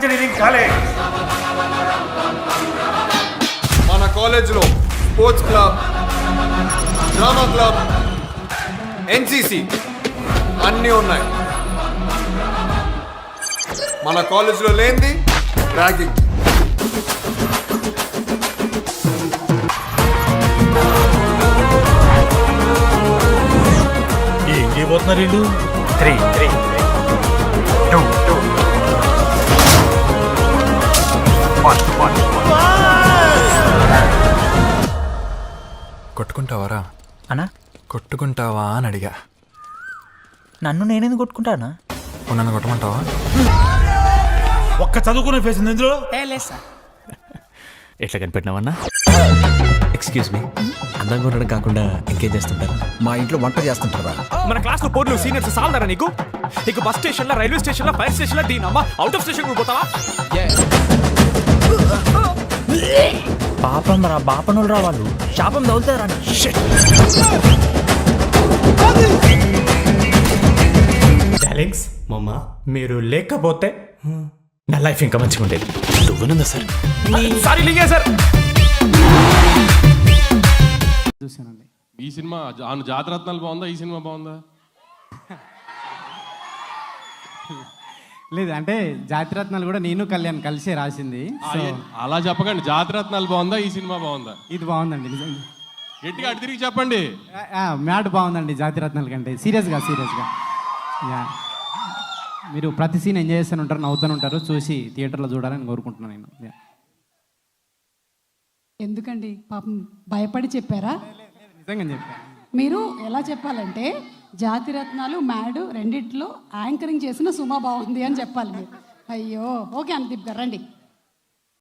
Engineering college. మన కాలేజ్లో sports club, drama club, NCC అన్నీ ఉన్నాయి. మన కాలేజ్లో లేనిది ర్యాగింగ్. ఏం చేయబోతున్నారు వీళ్ళు? 3 2 1. కొట్టుకుంటావారా అన్నా కొట్టుకుంటావా అని అడిగా. నన్ను నేనేందుకు కొట్టుకుంటానా? నన్ను కొట్టమంటావా? ఒక్క చదువుకునే ఫేస్ ఉంది ఇందులో. ఎట్లా కనిపెట్టినావన్నా? ఎక్స్క్యూజ్ మీ, అందంగా ఉండడం కాకుండా ఇంకేం చేస్తుంటారు? మా ఇంట్లో వంట చేస్తుంటారా? మన క్లాస్ లో పోర్లు సీనియర్స్ సాల్దారా నీకు? నీకు బస్ స్టేషన్ లో, రైల్వే స్టేషన్ లో, ఫైర్ స్టేషన్ లో దీని అమ్మ అవుట్ ఆఫ్ స్టేషన్ పోతావా? పాపం రా, బాపనులు రా వాళ్ళు. శాపం తగులుతారా? డార్లింగ్స్, మమ్మ మీరు లేకపోతే నా లైఫ్ ఇంకా మంచిగా ఉండేది. నువ్వునుందా సార్? సారీ లింగే సార్. చూశానండి. ఈ సినిమా జాతరత్నాలు బాగుందా, ఈ సినిమా బాగుందా? లేదు అంటే జాతిరత్నాలు కూడా నేను కళ్యాణ్ కలిసే రాసింది. సో అలా చెప్పకండి, జాతరత్నాలు బాగుందా, ఈ సినిమా బాగుందా? ఇది బాగుందండి నిజంగా. గట్టిగా అటు తిరిగి చెప్పండి. మ్యాడ్ బాగుందండి జాతిరత్నాల కంటే. సీరియస్గా యా, మీరు ప్రతి సీన్ ఎంజాయ్ చేస్తూనే ఉంటారు, నవ్వుతూనే ఉంటారు. చూసి థియేటర్లో చూడాలని కోరుకుంటున్నాను నేను. యా. ఎందుకండి పాపం భయపడి చెప్పారా? నిజంగా చెప్పాను. మీరు ఎలా చెప్పాలంటే జాతిరత్నాలు మ్యాడ్ రెండిట్లో యాంకరింగ్ చేసిన సుమా బాగుంది అని చెప్పాలి మీరు. అయ్యో ఓకే అనుదీప్ గారు రండి.